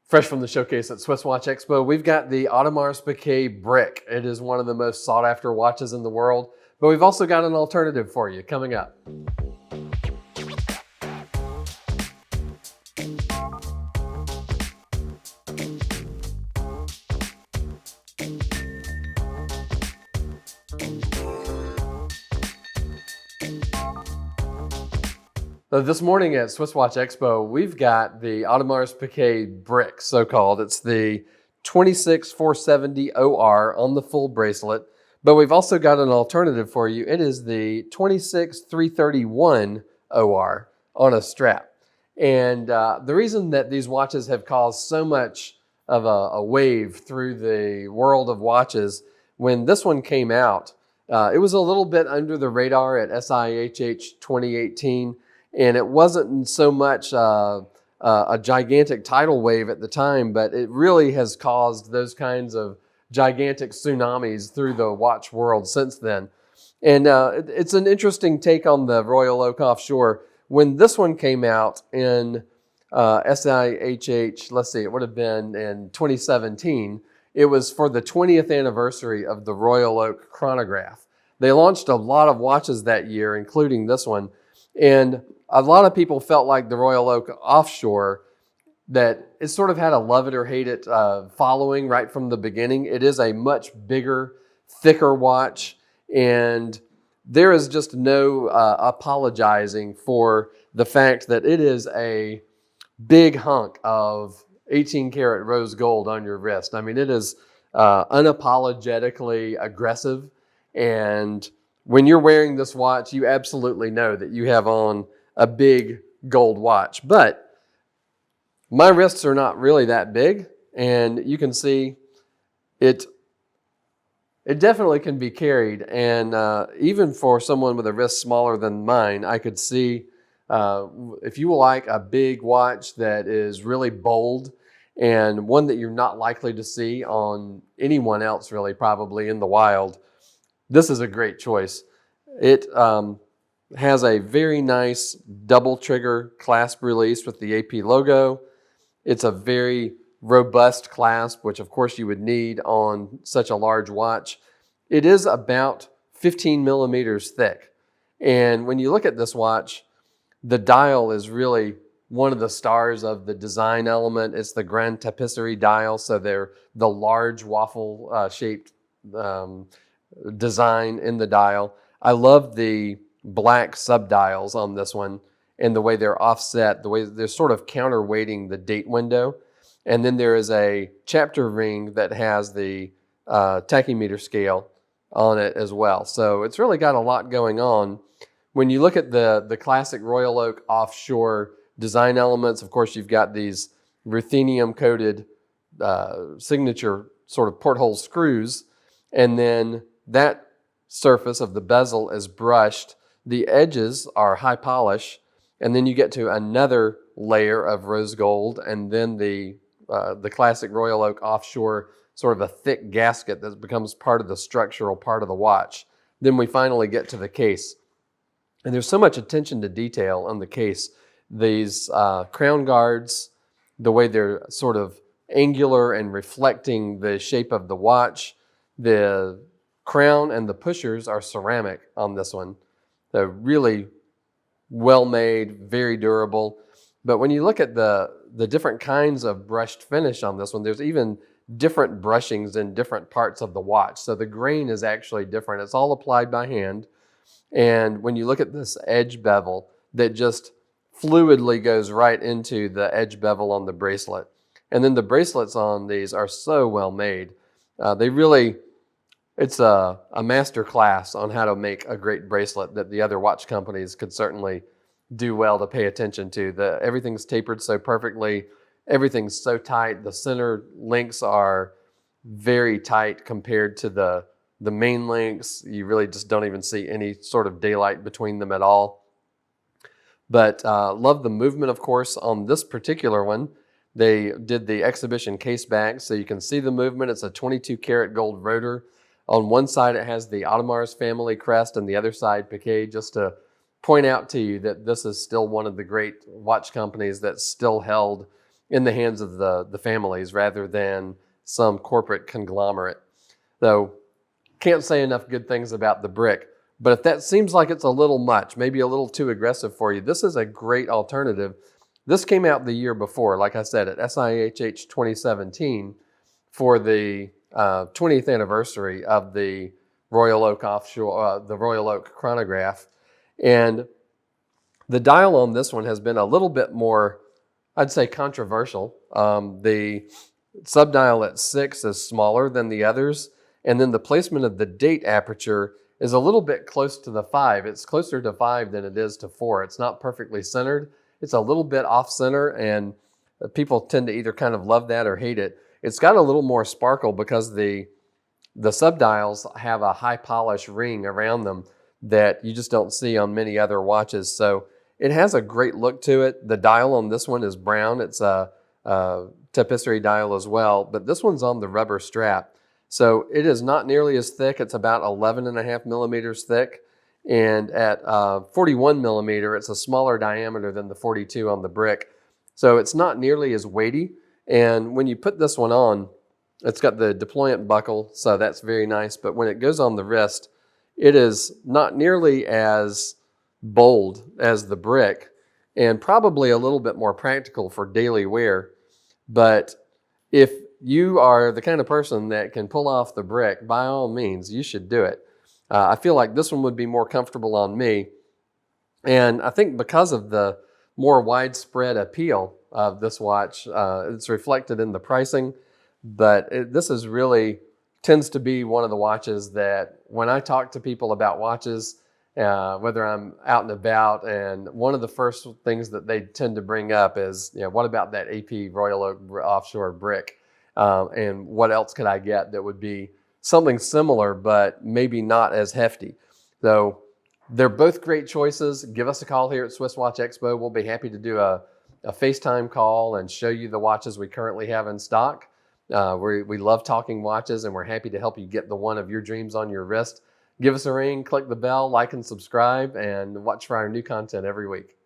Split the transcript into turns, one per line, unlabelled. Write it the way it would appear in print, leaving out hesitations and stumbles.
Fresh from the showcase at SwissWatchExpo, we've got the Audemars Piguet Brick. It is one of the most sought after watches in the world, but we've also got an alternative for you coming up. So this morning at SwissWatchExpo, we've got the Audemars Piguet Brick, so-called. It's the 26470 OR on the full bracelet, but we've also got an alternative for you. It is the 26331 OR on a strap. And the reason that these watches have caused so much of a wave through the world of watches, when this one came out, it was a little bit under the radar at SIHH 2018. And it wasn't so much a gigantic tidal wave at the time, but it really has caused those kinds of gigantic tsunamis through the watch world since then. And it's an interesting take on the Royal Oak Offshore. When this one came out in SIHH, let's see, it would have been in 2017, it was for the 20th anniversary of the Royal Oak Chronograph. They launched a lot of watches that year, including this one. And a lot of people felt like the Royal Oak Offshore, that it sort of had a love it or hate it following right from the beginning. It is a much bigger, thicker watch, and there is just no apologizing for the fact that it is a big hunk of 18 karat rose gold on your wrist. I mean, it is unapologetically aggressive, and when you're wearing this watch, you absolutely know that you have on a big gold watch. But my wrists are not really that big, and you can see it definitely can be carried. And even for someone with a wrist smaller than mine, I could see if you like a big watch that is really bold and one that you're not likely to see on anyone else really probably in the wild, this is a great choice. It has a very nice double trigger clasp release with the AP logo. It's a very robust clasp, which of course you would need on such a large watch. It is about 15 millimeters thick. And when you look at this watch, the dial is really one of the stars of the design element. It's the Grand Tapisserie dial, so they're the large waffle shaped design in the dial. I love the black subdials on this one and the way they're offset, the way they're sort of counterweighting the date window. And then there is a chapter ring that has the tachymeter scale on it as well. So it's really got a lot going on. When you look at the classic Royal Oak Offshore design elements, of course, you've got these ruthenium coated signature sort of porthole screws. And then that surface of the bezel is brushed. The edges are high polish, and then you get to another layer of rose gold, and then the classic Royal Oak Offshore, sort of a thick gasket that becomes part of the structural part of the watch. Then we finally get to the case. And there's so much attention to detail on the case. These crown guards, the way they're sort of angular and reflecting the shape of the watch, the crown and the pushers are ceramic on this one. They're really well made, very durable. But when you look at the different kinds of brushed finish on this one, there's even different brushings in different parts of the watch. So the grain is actually different. It's all applied by hand. And when you look at this edge bevel that just fluidly goes right into the edge bevel on the bracelet. And then the bracelets on these are so well made. It's a master class on how to make a great bracelet that the other watch companies could certainly do well to pay attention to. Everything's tapered so perfectly. Everything's so tight. The center links are very tight compared to the main links. You really just don't even see any sort of daylight between them at all. But love the movement, of course, on this particular one. They did the exhibition case back, so you can see the movement. It's a 22 karat gold rotor. On one side, it has the Audemars family crest, and the other side, Piguet, just to point out to you that this is still one of the great watch companies that's still held in the hands of the families rather than some corporate conglomerate. Though, can't say enough good things about the brick. But if that seems like it's a little much, maybe a little too aggressive for you, this is a great alternative. This came out the year before, like I said, at SIHH 2017 for the 20th anniversary of the Royal Oak Offshore, the Royal Oak Chronograph. And the dial on this one has been a little bit more, I'd say, controversial. The subdial at 6 is smaller than the others, and then the placement of the date aperture is a little bit close to the 5. It's closer to 5 than it is to 4. It's not perfectly centered. It's a little bit off center, and people tend to either kind of love that or hate it. It's got a little more sparkle because the subdials have a high polish ring around them that you just don't see on many other watches. So it has a great look to it. The dial on this one is brown. It's a tapisserie dial as well, but this one's on the rubber strap. So it is not nearly as thick. It's about 11.5 millimeters thick. And at 41 millimeter, it's a smaller diameter than the 42 on the brick. So it's not nearly as weighty. And when you put this one on, it's got the deployant buckle, so that's very nice. But when it goes on the wrist, it is not nearly as bold as the brick and probably a little bit more practical for daily wear. But if you are the kind of person that can pull off the brick, by all means, you should do it. I feel like this one would be more comfortable on me. And I think because of the more widespread appeal of this watch, it's reflected in the pricing. But this is really tends to be one of the watches that when I talk to people about watches, whether I'm out and about, and one of the first things that they tend to bring up is, what about that AP Royal Oak Offshore brick? And what else could I get that would be something similar, but maybe not as hefty? So they're both great choices. Give us a call here at Swiss Watch Expo. We'll be happy to do a FaceTime call and show you the watches we currently have in stock. We love talking watches, and we're happy to help you get the one of your dreams on your wrist. Give us a ring, click the bell, like and subscribe, and watch for our new content every week.